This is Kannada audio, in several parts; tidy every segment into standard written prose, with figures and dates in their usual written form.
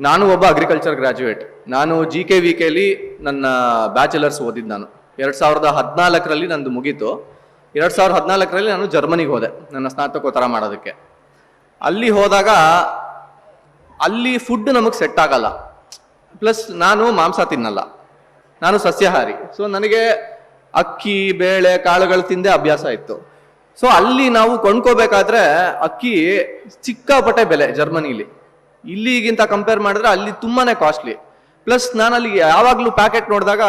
ನಾನು ಒಬ್ಬ ಅಗ್ರಿಕಲ್ಚರ್ ಗ್ರಾಜ್ಯುಯೇಟ್. ನಾನು GKVKಲಿ ನನ್ನ ಬ್ಯಾಚುಲರ್ಸ್ ಓದಿದ್ದು. ನಾನು 2014ರಲ್ಲಿ ನಂದು ಮುಗೀತು. 2014ರಲ್ಲಿ ನಾನು ಜರ್ಮನಿಗೆ ಹೋದೆ ನನ್ನ ಸ್ನಾತಕೋತ್ತರ ಮಾಡೋದಕ್ಕೆ. ಅಲ್ಲಿ ಹೋದಾಗ ಅಲ್ಲಿ ಫುಡ್ ನಮಗೆ ಸೆಟ್ ಆಗಲ್ಲ. ಪ್ಲಸ್ ನಾನು ಮಾಂಸ ತಿನ್ನಲ್ಲ, ನಾನು ಸಸ್ಯಾಹಾರಿ. ಸೊ ನನಗೆ ಅಕ್ಕಿ ಬೇಳೆ ಕಾಳುಗಳು ತಿಂದೇ ಅಭ್ಯಾಸ ಇತ್ತು. ಸೊ ಅಲ್ಲಿ ನಾವು ಕೊಂಡ್ಕೋಬೇಕಾದ್ರೆ ಅಕ್ಕಿ ಸಿಕ್ಕಾಪಟ್ಟೆ ಬೆಲೆ ಜರ್ಮನಿಲಿ. ಇಲ್ಲಿಗಿಂತ ಕಂಪೇರ್ ಮಾಡಿದ್ರೆ ಅಲ್ಲಿ ತುಂಬಾನೇ ಕಾಸ್ಟ್ಲಿ. ಪ್ಲಸ್ ನಾನು ಅಲ್ಲಿ ಯಾವಾಗ್ಲೂ ಪ್ಯಾಕೆಟ್ ನೋಡಿದಾಗ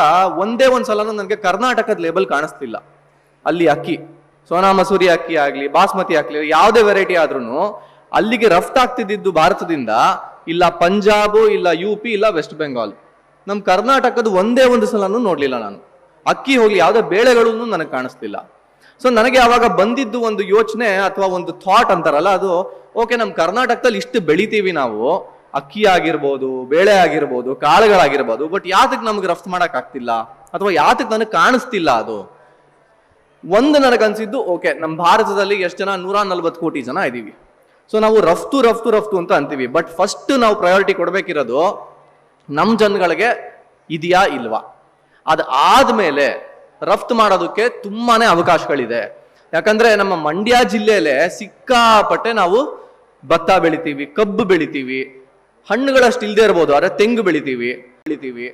ಒಂದೇ ಸಲನೂ ನನಗೆ ಕರ್ನಾಟಕದ ಲೇಬಲ್ ಕಾಣಿಸ್ತಿಲ್ಲ. ಅಲ್ಲಿ ಅಕ್ಕಿ ಸೋನಾ ಮಸೂರಿ ಅಕ್ಕಿ ಆಗ್ಲಿ ಬಾಸ್ಮತಿ ಆಗ್ಲಿ ಯಾವುದೇ ವೆರೈಟಿ ಆದ್ರೂ ಅಲ್ಲಿಗೆ ರಫ್ತಾಗ್ತಿದ್ದು ಭಾರತದಿಂದ ಇಲ್ಲ ಪಂಜಾಬ್ ಇಲ್ಲ UP ಇಲ್ಲ ವೆಸ್ಟ್ ಬೆಂಗಾಲ್. ನಮ್ ಕರ್ನಾಟಕದ ಒಂದೇ ಸಲನೂ ನೋಡ್ಲಿಲ್ಲ ನಾನು. ಅಕ್ಕಿ ಹೋಗ್ಲಿ ಯಾವುದೇ ಬೇಳೆಗಳನ್ನು ನನಗೆ ಕಾಣಿಸ್ತಿಲ್ಲ. ಸೊ ನನಗೆ ಅವಾಗ ಬಂದಿದ್ದು ಒಂದು ಯೋಚನೆ ಅಥವಾ ಒಂದು ಥಾಟ್ ಅಂತಾರಲ್ಲ, ಅದು ಓಕೆ ನಮ್ ಕರ್ನಾಟಕದಲ್ಲಿ ಇಷ್ಟು ಬೆಳಿತೀವಿ ನಾವು, ಅಕ್ಕಿ ಆಗಿರ್ಬೋದು ಬೇಳೆ ಆಗಿರ್ಬೋದು ಕಾಳುಗಳಾಗಿರ್ಬೋದು, ಬಟ್ ಯಾತಕ್ಕೆ ನಮ್ಗೆ ರಫ್ತು ಮಾಡಕ್ ಆಗ್ತಿಲ್ಲ ಅಥವಾ ಯಾತಕ್ಕೆ ನನಗೆ ಕಾಣಿಸ್ತಿಲ್ಲ? ಅದು ನನಗನ್ಸಿದ್ದು ಓಕೆ ನಮ್ಮ ಭಾರತದಲ್ಲಿ ಎಷ್ಟು ಜನ 140 ಕೋಟಿ ಜನ ಇದೀವಿ. ಸೊ ನಾವು ರಫ್ತು ರಫ್ತು ರಫ್ತು ಅಂತ ಅಂತೀವಿ, ಬಟ್ ಫಸ್ಟ್ ನಾವು ಪ್ರಯಾರಿಟಿ ಕೊಡ್ಬೇಕಿರೋದು ನಮ್ ಜನಗಳಿಗೆ ಇದೆಯಾ ಇಲ್ವಾ. ಅದಾದ್ಮೇಲೆ ರಫ್ತು ಮಾಡೋದಕ್ಕೆ ತುಂಬಾನೇ ಅವಕಾಶಗಳಿದೆ. ಯಾಕಂದ್ರೆ ನಮ್ಮ ಮಂಡ್ಯ ಜಿಲ್ಲೆಯಲ್ಲೇ ಸಿಕ್ಕಾಪಟ್ಟೆ ನಾವು ಭತ್ತ ಬೆಳಿತೀವಿ, ಕಬ್ಬು ಬೆಳಿತೀವಿ, ಹಣ್ಣುಗಳಷ್ಟು ಇಲ್ದೇ ಇರ್ಬೋದು, ಆದ್ರೆ ತೆಂಗು ಬೆಳಿತೀವಿ.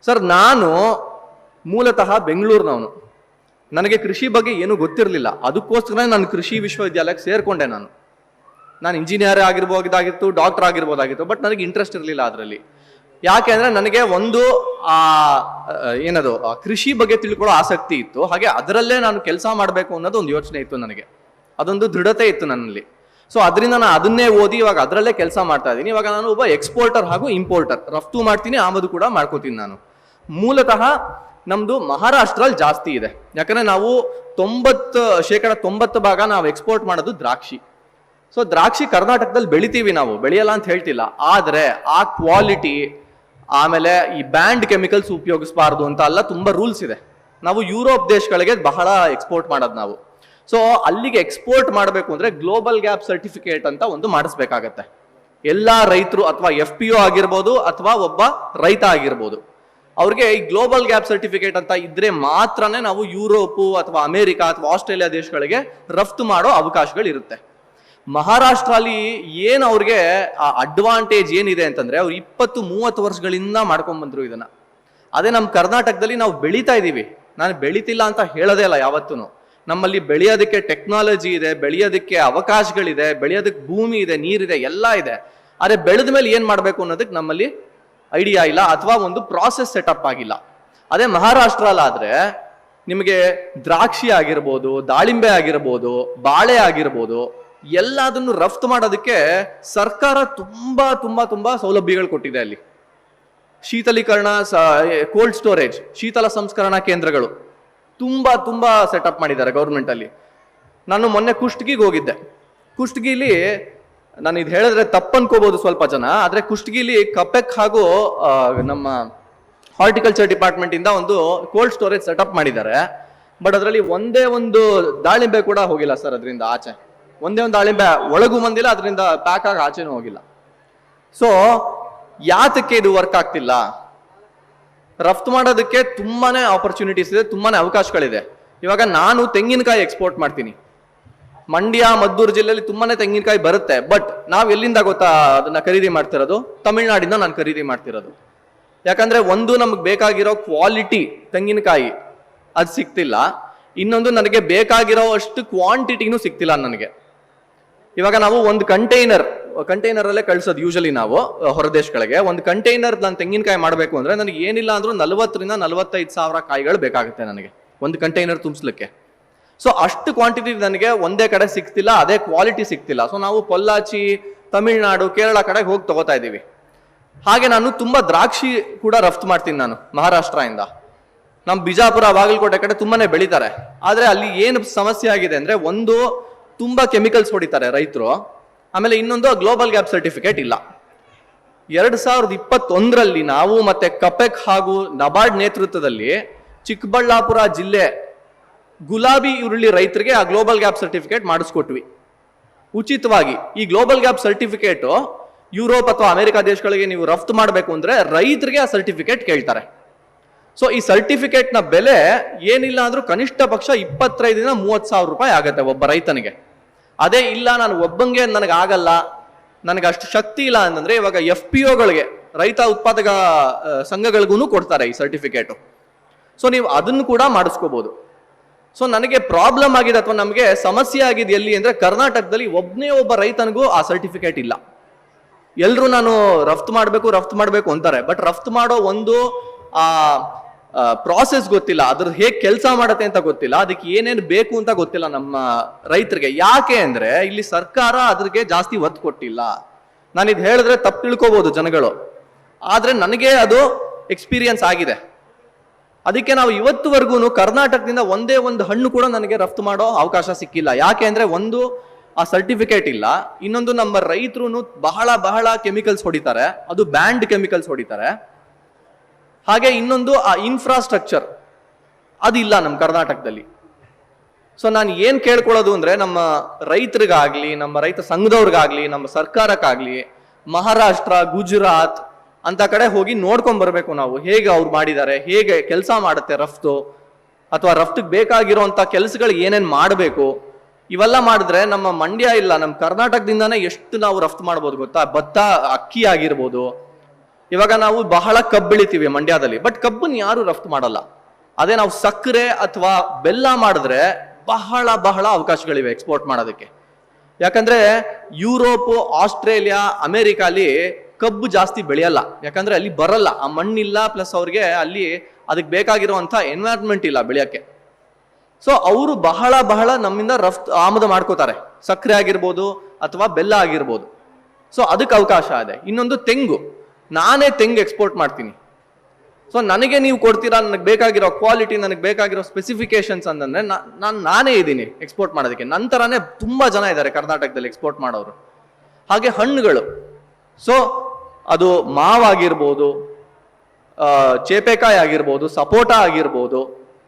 ಸರ್ ನಾನು ಮೂಲತಃ ಬೆಂಗಳೂರಿನವನು. ನನಗೆ ಕೃಷಿ ಬಗ್ಗೆ ಏನು ಗೊತ್ತಿರಲಿಲ್ಲ. ಅದಕ್ಕೋಸ್ಕರ ನಾನು ಕೃಷಿ ವಿಶ್ವವಿದ್ಯಾಲಯಕ್ಕೆ ಸೇರ್ಕೊಂಡೆ. ನಾನು ಇಂಜಿನಿಯರ್ ಆಗಿರ್ಬೋದಾಗಿತ್ತು, ಡಾಕ್ಟರ್ ಆಗಿರ್ಬೋದಾಗಿತ್ತು, ಬಟ್ ನನಗೆ ಇಂಟ್ರೆಸ್ಟ್ ಇರಲಿಲ್ಲ ಅದರಲ್ಲಿ. ಯಾಕೆ ಅಂದ್ರೆ ನನಗೆ ಒಂದು ಕೃಷಿ ಬಗ್ಗೆ ತಿಳ್ಕೊಳ್ಳೋ ಆಸಕ್ತಿ ಇತ್ತು. ಹಾಗೆ ಅದರಲ್ಲೇ ನಾನು ಕೆಲಸ ಮಾಡಬೇಕು ಅನ್ನೋದು ಒಂದು ಯೋಚನೆ ಇತ್ತು ನನಗೆ. ಅದೊಂದು ದೃಢತೆ ಇತ್ತು ನನ್ನಲ್ಲಿ. ಸೊ ಅದರಿಂದ ನಾನು ಅದನ್ನೇ ಓದಿ ಇವಾಗ ಅದರಲ್ಲೇ ಕೆಲಸ ಮಾಡ್ತಾ ಇದ್ದೀನಿ. ಇವಾಗ ನಾನು ಒಬ್ಬ ಎಕ್ಸ್ಪೋರ್ಟರ್ ಹಾಗೂ ಇಂಪೋರ್ಟರ್, ರಫ್ತು ಮಾಡ್ತೀನಿ, ಆಮದು ಕೂಡ ಮಾಡ್ಕೋತೀನಿ. ನಾನು ಮೂಲತಃ ನಮ್ದು ಮಹಾರಾಷ್ಟ್ರಲ್ಲಿ ಜಾಸ್ತಿ ಇದೆ. ಯಾಕಂದ್ರೆ ನಾವು 90% ನಾವು ಎಕ್ಸ್ಪೋರ್ಟ್ ಮಾಡೋದು ದ್ರಾಕ್ಷಿ. ಸೊ ದ್ರಾಕ್ಷಿ ಕರ್ನಾಟಕದಲ್ಲಿ ಬೆಳಿತೀವಿ, ನಾವು ಬೆಳೆಯಲ್ಲ ಅಂತ ಹೇಳ್ತಿಲ್ಲ. ಆದ್ರೆ ಆ ಕ್ವಾಲಿಟಿ, ಆಮೇಲೆ ಈ ಬ್ಯಾಂಡ್ ಕೆಮಿಕಲ್ಸ್ ಉಪಯೋಗಿಸಬಾರ್ದು ಅಂತ ಎಲ್ಲ ತುಂಬಾ ರೂಲ್ಸ್ ಇದೆ. ನಾವು ಯುರೋಪ್ ದೇಶಗಳಿಗೆ ಬಹಳ ಎಕ್ಸ್ಪೋರ್ಟ್ ಮಾಡೋದು ನಾವು. ಸೊ ಅಲ್ಲಿಗೆ ಎಕ್ಸ್ಪೋರ್ಟ್ ಮಾಡಬೇಕು ಅಂದ್ರೆ ಗ್ಲೋಬಲ್ ಗ್ಯಾಪ್ ಸರ್ಟಿಫಿಕೇಟ್ ಅಂತ ಒಂದು ಮಾಡಿಸ್ಬೇಕಾಗತ್ತೆ. ಎಲ್ಲಾ ರೈತರು ಅಥವಾ FPO ಆಗಿರ್ಬೋದು ಅಥವಾ ಒಬ್ಬ ರೈತ ಆಗಿರ್ಬೋದು, ಅವ್ರಿಗೆ ಈ ಗ್ಲೋಬಲ್ ಗ್ಯಾಪ್ ಸರ್ಟಿಫಿಕೇಟ್ ಅಂತ ಇದ್ರೆ ಮಾತ್ರನೇ ನಾವು ಯುರೋಪ್ ಅಥವಾ ಅಮೆರಿಕ ಅಥವಾ ಆಸ್ಟ್ರೇಲಿಯಾ ದೇಶಗಳಿಗೆ ರಫ್ತು ಮಾಡೋ ಅವಕಾಶಗಳಿರುತ್ತೆ. ಮಹಾರಾಷ್ಟ್ರಲ್ಲಿ ಏನು ಅವ್ರಿಗೆ ಅಡ್ವಾಂಟೇಜ್ ಏನಿದೆ ಅಂತಂದ್ರೆ, ಅವ್ರು 20-30 ವರ್ಷಗಳಿಂದ ಮಾಡ್ಕೊಂಡ್ ಬಂದ್ರು ಇದನ್ನ. ಅದೇ ನಮ್ಮ ಕರ್ನಾಟಕದಲ್ಲಿ ನಾವು ಬೆಳೀತಾ ಇದೀವಿ. ನಾನು ಬೆಳೀತಿಲ್ಲ ಅಂತ ಹೇಳೋದೇ ಇಲ್ಲ ಯಾವತ್ತೂ. ನಮ್ಮಲ್ಲಿ ಬೆಳೆಯೋದಕ್ಕೆ ಟೆಕ್ನಾಲಜಿ ಇದೆ, ಬೆಳೆಯೋದಕ್ಕೆ ಅವಕಾಶಗಳಿದೆ, ಬೆಳೆಯೋದಕ್ಕೆ ಭೂಮಿ ಇದೆ, ನೀರಿದೆ, ಎಲ್ಲ ಇದೆ. ಆದ್ರೆ ಬೆಳೆದ ಮೇಲೆ ಏನ್ ಮಾಡ್ಬೇಕು ಅನ್ನೋದಕ್ಕೆ ನಮ್ಮಲ್ಲಿ ಐಡಿಯಾ ಇಲ್ಲ ಅಥವಾ ಒಂದು ಪ್ರಾಸೆಸ್ ಸೆಟಪ್ ಆಗಿಲ್ಲ. ಅದೇ ಮಹಾರಾಷ್ಟ್ರಲ್ಲಾದ್ರೆ ನಿಮಗೆ ದ್ರಾಕ್ಷಿ ಆಗಿರ್ಬೋದು, ದಾಳಿಂಬೆ ಆಗಿರ್ಬೋದು, ಬಾಳೆ ಆಗಿರ್ಬೋದು, ಎಲ್ಲದನ್ನು ರಫ್ತು ಮಾಡೋದಕ್ಕೆ ಸರ್ಕಾರ ತುಂಬಾ ತುಂಬಾ ತುಂಬಾ ಸೌಲಭ್ಯಗಳು ಕೊಟ್ಟಿದೆ. ಅಲ್ಲಿ ಶೀತಲೀಕರಣ, ಕೋಲ್ಡ್ ಸ್ಟೋರೇಜ್, ಶೀತಲ ಸಂಸ್ಕರಣಾ ಕೇಂದ್ರಗಳು ತುಂಬಾ ತುಂಬಾ ಸೆಟಪ್ ಮಾಡಿದ್ದಾರೆ ಗೌರ್ಮೆಂಟ್ ಅಲ್ಲಿ. ನಾನು ಮೊನ್ನೆ ಕುಷ್ಟಗಿಗೆ ಹೋಗಿದ್ದೆ. ಕುಷ್ಟಗಿಲಿ ನಾನು ಇದು ಹೇಳಿದ್ರೆ ತಪ್ಪನ್ಕೋಬಹುದು ಸ್ವಲ್ಪ ಜನ, ಆದ್ರೆ ಕುಷ್ಟಗಿಲಿ ಕಪೆಕ್ ಹಾಗೂ ನಮ್ಮ ಹಾರ್ಟಿಕಲ್ಚರ್ ಡಿಪಾರ್ಟ್ಮೆಂಟ್ ಇಂದ ಒಂದು ಕೋಲ್ಡ್ ಸ್ಟೋರೇಜ್ ಸೆಟಪ್ ಮಾಡಿದ್ದಾರೆ. ಬಟ್ ಅದರಲ್ಲಿ ಒಂದೇ ಒಂದು ದಾಳಿಂಬೆ ಕೂಡ ಹೋಗಿಲ್ಲ ಸರ್. ಅದರಿಂದ ಆಚೆ ಒಂದೇ ಒಂದು ದಾಳಿಂಬೆ ಒಳಗೂ ಬಂದಿಲ್ಲ, ಅದರಿಂದ ಪ್ಯಾಕ್ ಆಗಿ ಆಚೆನೂ ಹೋಗಿಲ್ಲ. ಸೊ ಯಾತಕ್ಕೆ ಇದು ವರ್ಕ್ ಆಗ್ತಿಲ್ಲ? ರಫ್ತು ಮಾಡೋದಕ್ಕೆ ತುಂಬಾನೇ ಆಪರ್ಚುನಿಟೀಸ್ ಇದೆ, ತುಂಬಾನೇ ಅವಕಾಶಗಳಿದೆ. ಇವಾಗ ನಾನು ತೆಂಗಿನಕಾಯಿ ಎಕ್ಸ್ಪೋರ್ಟ್ ಮಾಡ್ತೀನಿ. ಮಂಡ್ಯ ಮದ್ದೂರು ಜಿಲ್ಲೆಯಲ್ಲಿ ತುಂಬಾನೇ ತೆಂಗಿನಕಾಯಿ ಬರುತ್ತೆ. ಬಟ್ ನಾವ್ ಎಲ್ಲಿಂದ ಗೊತ್ತಾ ಅದನ್ನ ಖರೀದಿ ಮಾಡ್ತಿರೋದು? ತಮಿಳ್ನಾಡಿಂದ ನಾನು ಖರೀದಿ ಮಾಡ್ತಿರೋದು. ಯಾಕಂದ್ರೆ ಒಂದು ನಮ್ಗೆ ಬೇಕಾಗಿರೋ ಕ್ವಾಲಿಟಿ ತೆಂಗಿನಕಾಯಿ ಅದು ಸಿಗ್ತಿಲ್ಲ, ಇನ್ನೊಂದು ನನಗೆ ಬೇಕಾಗಿರೋ ಅಷ್ಟು ಕ್ವಾಂಟಿಟಿನೂ ಸಿಗ್ತಿಲ್ಲ ನನಗೆ. ಇವಾಗ ನಾವು ಒಂದು ಕಂಟೈನರ್ ಅಲ್ಲೇ ಕಳ್ಸೋದು ಯೂಶಲಿ ನಾವು ಹೊರದೇಶಗಳಿಗೆ. ಒಂದು ಕಂಟೈನರ್ ನಾನು ತೆಂಗಿನಕಾಯಿ ಮಾಡಬೇಕು ಅಂದ್ರೆ ನನಗೆ ಏನಿಲ್ಲ ಅಂದ್ರೂ 40,000 to 45,000 ಕಾಯಿಗಳು ಬೇಕಾಗುತ್ತೆ ನನಗೆ ಒಂದು ಕಂಟೈನರ್ ತುಂಬಿಸ್ಲಿಕ್ಕೆ. ಸೊ ಅಷ್ಟು ಕ್ವಾಂಟಿಟಿ ನನಗೆ ಒಂದೇ ಕಡೆ ಸಿಗ್ತಿಲ್ಲ, ಅದೇ ಕ್ವಾಲಿಟಿ ಸಿಗ್ತಿಲ್ಲ. ಸೊ ನಾವು ಪೊಲ್ಲಾಚಿ, ತಮಿಳ್ನಾಡು, ಕೇರಳ ಕಡೆಗೆ ಹೋಗಿ ತಗೋತಾ ಇದ್ದೀವಿ. ಹಾಗೆ ನಾನು ತುಂಬಾ ದ್ರಾಕ್ಷಿ ಕೂಡ ರಫ್ತು ಮಾಡ್ತೀನಿ ನಾನು ಮಹಾರಾಷ್ಟ್ರದಿಂದ. ನಮ್ಮ ಬಿಜಾಪುರ, ಬಾಗಲಕೋಟೆ ಕಡೆ ತುಂಬಾನೇ ಬೆಳಿತಾರೆ. ಆದ್ರೆ ಅಲ್ಲಿ ಏನು ಸಮಸ್ಯೆ ಆಗಿದೆ ಅಂದ್ರೆ, ಒಂದು ತುಂಬಾ ಕೆಮಿಕಲ್ಸ್ ಹೊಡಿತಾರೆ ರೈತರು, ಆಮೇಲೆ ಇನ್ನೊಂದು ಗ್ಲೋಬಲ್ ಗ್ಯಾಪ್ ಸರ್ಟಿಫಿಕೇಟ್ ಇಲ್ಲ. 2021ರಲ್ಲಿ ನಾವು ಮತ್ತೆ ಕಪೆಕ್ ಹಾಗೂ ನಬಾರ್ಡ್ ನೇತೃತ್ವದಲ್ಲಿ ಚಿಕ್ಕಬಳ್ಳಾಪುರ ಜಿಲ್ಲೆ ಗುಲಾಬಿ ಈರುಳ್ಳಿ ರೈತರಿಗೆ ಆ ಗ್ಲೋಬಲ್ ಗ್ಯಾಪ್ ಸರ್ಟಿಫಿಕೇಟ್ ಮಾಡಿಸ್ಕೊಟ್ವಿ ಉಚಿತವಾಗಿ. ಈ ಗ್ಲೋಬಲ್ ಗ್ಯಾಪ್ ಸರ್ಟಿಫಿಕೇಟ್ ಯುರೋಪ್ ಅಥವಾ ಅಮೆರಿಕ ದೇಶಗಳಿಗೆ ನೀವು ರಫ್ತು ಮಾಡಬೇಕು ಅಂದ್ರೆ ರೈತರಿಗೆ ಆ ಸರ್ಟಿಫಿಕೇಟ್ ಕೇಳ್ತಾರೆ. ಸೊ ಈ ಸರ್ಟಿಫಿಕೇಟ್ ನ ಬೆಲೆ ಏನಿಲ್ಲ ಅಂದ್ರೂ ಕನಿಷ್ಠ ಪಕ್ಷ 25,000-30,000 ಆಗತ್ತೆ ಒಬ್ಬ ರೈತನಿಗೆ. ಅದೇ ಇಲ್ಲ ನಾನು ಒಬ್ಬಂಗೆ ನನಗೆ ಆಗಲ್ಲ, ನನಗೆ ಅಷ್ಟು ಶಕ್ತಿ ಇಲ್ಲ ಅಂತಂದ್ರೆ ಇವಾಗ FPOಗಳಿಗೆ, ರೈತ ಉತ್ಪಾದಕ ಸಂಘಗಳಿಗೂ ಕೊಡ್ತಾರೆ ಈ ಸರ್ಟಿಫಿಕೇಟು. ಸೊ ನೀವು ಅದನ್ನು ಕೂಡ ಮಾಡಿಸ್ಕೋಬಹುದು. ಸೊ ನನಗೆ ಪ್ರಾಬ್ಲಮ್ ಆಗಿದೆ ಅಥವಾ ನಮಗೆ ಸಮಸ್ಯೆ ಆಗಿದೆ ಎಲ್ಲಿ ಅಂದ್ರೆ ಕರ್ನಾಟಕದಲ್ಲಿ ಒಬ್ಬ ರೈತನಿಗೂ ಆ ಸರ್ಟಿಫಿಕೇಟ್ ಇಲ್ಲ. ಎಲ್ರು ನಾನು ರಫ್ತು ಮಾಡಬೇಕು ಅಂತಾರೆ, ಬಟ್ ರಫ್ತು ಮಾಡೋ ಒಂದು ಪ್ರಾಸೆಸ್ ಗೊತ್ತಿಲ್ಲ, ಅದ್ರ ಹೇಗೆ ಕೆಲಸ ಮಾಡತ್ತೆ ಅಂತ ಗೊತ್ತಿಲ್ಲ, ಅದಕ್ಕೆ ಏನೇನು ಬೇಕು ಅಂತ ಗೊತ್ತಿಲ್ಲ ನಮ್ಮ ರೈತರಿಗೆ. ಯಾಕೆ ಅಂದ್ರೆ ಇಲ್ಲಿ ಸರ್ಕಾರ ಅದ್ರಿಗೆ ಜಾಸ್ತಿ ಒತ್ತು ಕೊಟ್ಟಿಲ್ಲ. ನಾನು ಇದು ಹೇಳಿದ್ರೆ ತಪ್ಪು ತಿಳ್ಕೊಬಹುದು ಜನಗಳು, ಆದ್ರೆ ನನಗೆ ಅದು ಎಕ್ಸ್ಪೀರಿಯನ್ಸ್ ಆಗಿದೆ. ಅದಕ್ಕೆ ನಾವು ಇವತ್ತುವರೆಗೂ ಕರ್ನಾಟಕದಿಂದ ಒಂದೇ ಒಂದು ಹಣ್ಣು ಕೂಡ ನನಗೆ ರಫ್ತು ಮಾಡೋ ಅವಕಾಶ ಸಿಕ್ಕಿಲ್ಲ. ಯಾಕೆ ಅಂದ್ರೆ ಒಂದು ಆ ಸರ್ಟಿಫಿಕೇಟ್ ಇಲ್ಲ, ಇನ್ನೊಂದು ನಮ್ಮ ರೈತರು ಬಹಳ ಕೆಮಿಕಲ್ಸ್ ಹೊಡಿತಾರೆ, ಅದು ಬ್ಯಾಂಡ್ ಕೆಮಿಕಲ್ಸ್ ಹೊಡಿತಾರೆ. ಹಾಗೆ ಇನ್ನೊಂದು ಆ ಇನ್ಫ್ರಾಸ್ಟ್ರಕ್ಚರ್ ಅದಿಲ್ಲ ನಮ್ಮ ಕರ್ನಾಟಕದಲ್ಲಿ. ಸೊ ನಾನು ಏನ್ ಕೇಳ್ಕೊಳ್ಳೋದು ಅಂದ್ರೆ ನಮ್ಮ ರೈತರಿಗಾಗ್ಲಿ, ನಮ್ಮ ರೈತ ಸಂಘದವ್ರಿಗಾಗ್ಲಿ, ನಮ್ಮ ಸರ್ಕಾರಕ್ಕಾಗ್ಲಿ ಮಹಾರಾಷ್ಟ್ರ, ಗುಜರಾತ್ ಅಂತ ಕಡೆ ಹೋಗಿ ನೋಡ್ಕೊಂಡ್ ಬರ್ಬೇಕು ನಾವು, ಹೇಗೆ ಅವ್ರು ಮಾಡಿದ್ದಾರೆ, ಹೇಗೆ ಕೆಲಸ ಮಾಡುತ್ತೆ ರಫ್ತು, ಅಥವಾ ರಫ್ತಿಗೆ ಬೇಕಾಗಿರುವಂತ ಕೆಲಸಗಳು ಏನೇನ್ ಮಾಡಬೇಕು. ಇವೆಲ್ಲ ಮಾಡಿದ್ರೆ ನಮ್ಮ ಮಂಡ್ಯ ಇಲ್ಲ, ನಮ್ಮ ಕರ್ನಾಟಕದಿಂದಾನೇ ಎಷ್ಟು ನಾವು ರಫ್ತು ಮಾಡ್ಬೋದು ಗೊತ್ತಾ. ಭತ್ತ, ಅಕ್ಕಿ ಆಗಿರ್ಬೋದು. ಇವಾಗ ನಾವು ಬಹಳ ಕಬ್ಬು ಬೆಳಿತೀವಿ ಮಂಡ್ಯದಲ್ಲಿ, ಬಟ್ ಕಬ್ಬನ್ನ ಯಾರು ರಫ್ತು ಮಾಡಲ್ಲ. ಅದೇ ನಾವು ಸಕ್ಕರೆ ಅಥವಾ ಬೆಲ್ಲ ಮಾಡಿದ್ರೆ ಬಹಳ ಅವಕಾಶಗಳಿವೆ ಎಕ್ಸ್ಪೋರ್ಟ್ ಮಾಡೋದಕ್ಕೆ. ಯಾಕಂದ್ರೆ ಯುರೋಪ್, ಆಸ್ಟ್ರೇಲಿಯಾ, ಅಮೆರಿಕ ಅಲ್ಲಿ ಕಬ್ಬು ಜಾಸ್ತಿ ಬೆಳೆಯಲ್ಲ, ಯಾಕಂದ್ರೆ ಅಲ್ಲಿ ಬರಲ್ಲ, ಆ ಮಣ್ಣಿಲ್ಲ, ಪ್ಲಸ್ ಅವ್ರಿಗೆ ಅಲ್ಲಿ ಅದಕ್ಕೆ ಬೇಕಾಗಿರುವಂತ ಎನ್ವೈರನ್ಮೆಂಟ್ ಇಲ್ಲ ಬೆಳೆಯಕ್ಕೆ. ಸೊ ಅವರು ಬಹಳ ನಮ್ಮಿಂದ ರಫ್ತು ಆಮದು ಮಾಡ್ಕೋತಾರೆ, ಸಕ್ಕರೆ ಆಗಿರ್ಬೋದು ಅಥವಾ ಬೆಲ್ಲ ಆಗಿರ್ಬೋದು. ಸೊ ಅದಕ್ಕೆ ಅವಕಾಶ ಇದೆ. ಇನ್ನೊಂದು ತೆಂಗು, ನಾನೇ ತೆಂಗು ಎಕ್ಸ್ಪೋರ್ಟ್ ಮಾಡ್ತೀನಿ. ಸೊ ನನಗೆ ನೀವು ಕೊಡ್ತೀರಾ, ನನಗೆ ಬೇಕಾಗಿರೋ ಕ್ವಾಲಿಟಿ, ನನಗೆ ಬೇಕಾಗಿರೋ ಸ್ಪೆಸಿಫಿಕೇಶನ್ಸ್ ಅಂತಂದ್ರೆ ನಾನೇ ಇದ್ದೀನಿ ಎಕ್ಸ್ಪೋರ್ಟ್ ಮಾಡೋದಕ್ಕೆ. ನಂತರನೇ ತುಂಬಾ ಜನ ಇದ್ದಾರೆ ಕರ್ನಾಟಕದಲ್ಲಿ ಎಕ್ಸ್ಪೋರ್ಟ್ ಮಾಡೋರು. ಹಾಗೆ ಹಣ್ಣುಗಳು, ಸೊ ಅದು ಮಾವಾಗಿರ್ಬೋದು, ಚೇಪೆಕಾಯಿ ಆಗಿರ್ಬೋದು, ಸಪೋಟ ಆಗಿರ್ಬೋದು,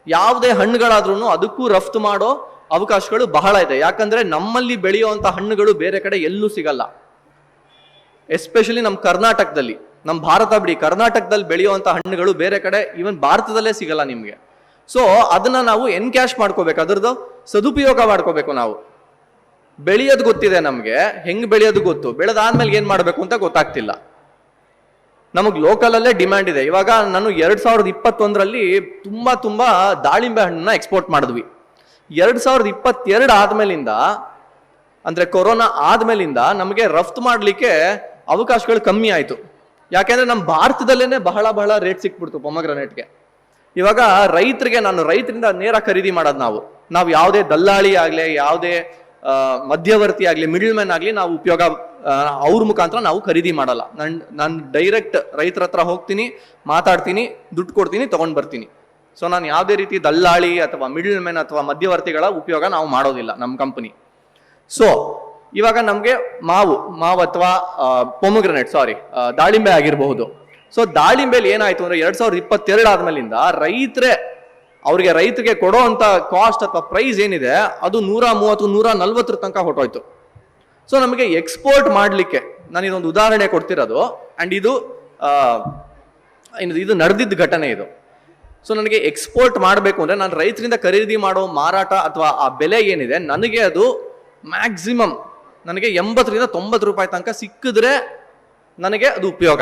ಯಾವುದೇ ಹಣ್ಣುಗಳಾದ್ರೂ ಅದಕ್ಕೂ ರಫ್ತು ಮಾಡೋ ಅವಕಾಶಗಳು ಬಹಳ ಇದೆ. ಯಾಕಂದ್ರೆ ನಮ್ಮಲ್ಲಿ ಬೆಳೆಯುವಂತ ಹಣ್ಣುಗಳು ಬೇರೆ ಕಡೆ ಎಲ್ಲೂ ಸಿಗಲ್ಲ. ಎಸ್ಪೆಷಲಿ ನಮ್ಮ ಕರ್ನಾಟಕದಲ್ಲಿ, ನಮ್ಮ ಭಾರತ ಬಿಡಿ, ಕರ್ನಾಟಕದಲ್ಲಿ ಬೆಳೆಯುವಂತ ಹಣ್ಣುಗಳು ಬೇರೆ ಕಡೆ ಈವನ್ ಭಾರತದಲ್ಲೇ ಸಿಗಲ್ಲ ನಿಮ್ಗೆ. ಸೊ ಅದನ್ನ ನಾವು ಎನ್ಕ್ಯಾಶ್ ಮಾಡ್ಕೋಬೇಕು, ಅದ್ರದ್ದು ಸದುಪಯೋಗ ಮಾಡ್ಕೋಬೇಕು. ನಾವು ಬೆಳೆಯೋದು ಗೊತ್ತಿದೆ, ನಮ್ಗೆ ಹೆಂಗ್ ಬೆಳೆಯೋದು ಗೊತ್ತು, ಬೆಳೆದಾದ್ಮೇಲೆ ಏನ್ ಮಾಡ್ಬೇಕು ಅಂತ ಗೊತ್ತಾಗ್ತಿಲ್ಲ. ನಮಗ್ ಲೋಕಲ್ ಅಲ್ಲೇ ಡಿಮ್ಯಾಂಡ್ ಇದೆ. ಇವಾಗ ನಾನು 2021ರಲ್ಲಿ ತುಂಬಾ ದಾಳಿಂಬೆ ಹಣ್ಣನ್ನ ಎಕ್ಸ್ಪೋರ್ಟ್ ಮಾಡಿದ್ವಿ. 2022 ಆದ್ಮೇಲಿಂದ, ಅಂದ್ರೆ ಕೊರೋನಾ ಆದ್ಮೇಲಿಂದ ನಮಗೆ ರಫ್ತು ಮಾಡ್ಲಿಕ್ಕೆ ಅವಕಾಶಗಳು ಕಮ್ಮಿ ಆಯ್ತು. ಯಾಕೆಂದ್ರೆ ನಮ್ಮ ಭಾರತದಲ್ಲೇನೆ ಬಹಳ ರೇಟ್ ಸಿಕ್ಬಿಡ್ತು ಪೊಮಗ್ರನೇಟ್ಗೆ. ಇವಾಗ ನಾನು ರೈತರಿಂದ ನೇರ ಖರೀದಿ ಮಾಡೋದು. ನಾವು ಯಾವುದೇ ದಲ್ಲಾಳಿ ಆಗ್ಲಿ, ಯಾವುದೇ ಮಧ್ಯವರ್ತಿ ಆಗ್ಲಿ, ಮಿಡಲ್ ಮ್ಯಾನ್ ಆಗ್ಲಿ ನಾವು ಉಪಯೋಗ ಅವ್ರ ಮುಖಾಂತರ ನಾವು ಖರೀದಿ ಮಾಡಲ್ಲ. ನಾನು ಡೈರೆಕ್ಟ್ ರೈತರ ಹತ್ರ ಹೋಗ್ತೀನಿ, ಮಾತಾಡ್ತೀನಿ, ದುಡ್ಡು ಕೊಡ್ತೀನಿ, ತಗೊಂಡ್ ಬರ್ತೀನಿ. ಸೊ ನಾನು ಯಾವುದೇ ರೀತಿ ದಲ್ಲಾಳಿ ಅಥವಾ ಮಿಡಲ್ ಮ್ಯಾನ್ ಅಥವಾ ಮಧ್ಯವರ್ತಿಗಳ ಉಪಯೋಗ ನಾವು ಮಾಡೋದಿಲ್ಲ ನಮ್ಮ ಕಂಪನಿ. ಸೊ ಇವಾಗ ನಮ್ಗೆ ಮಾವು ಅಥವಾ ಪೊಮಗ್ರನೇಟ್, ದಾಳಿಂಬೆ ಆಗಿರಬಹುದು. ಸೊ ದಾಳಿಂಬೆಲಿ ಏನಾಯ್ತು ಅಂದ್ರೆ 2022 ಆದ್ಮೇಲಿಂದ ರೈತರಿಗೆ ಕೊಡೋ ಅಂತ ಕಾಸ್ಟ್ ಅಥವಾ ಪ್ರೈಸ್ ಏನಿದೆ ಅದು 130-140 ತನಕ ಹೊಟ್ಟೋಯ್ತು. ಸೊ ನಮಗೆ ಎಕ್ಸ್ಪೋರ್ಟ್ ಮಾಡ್ಲಿಕ್ಕೆ ನಾನು ಇದೊಂದು ಉದಾಹರಣೆ ಕೊಡ್ತಿರೋದು, ಅಂಡ್ ಇದು ನಡೆದಿದ್ದ ಘಟನೆ ಇದು. ಸೊ ನನಗೆ ಎಕ್ಸ್ಪೋರ್ಟ್ ಮಾಡಬೇಕು ಅಂದ್ರೆ ನಾನು ರೈತರಿಂದ ಖರೀದಿ ಮಾಡೋ ಮಾರಾಟ ಅಥವಾ ಆ ಬೆಲೆ ಏನಿದೆ, ನನಗೆ ಅದು ಮ್ಯಾಕ್ಸಿಮಮ್ ನನಗೆ 80-90 ರೂಪಾಯಿ ತನಕ ಸಿಕ್ಕಿದ್ರೆ ನನಗೆ ಅದು ಉಪಯೋಗ.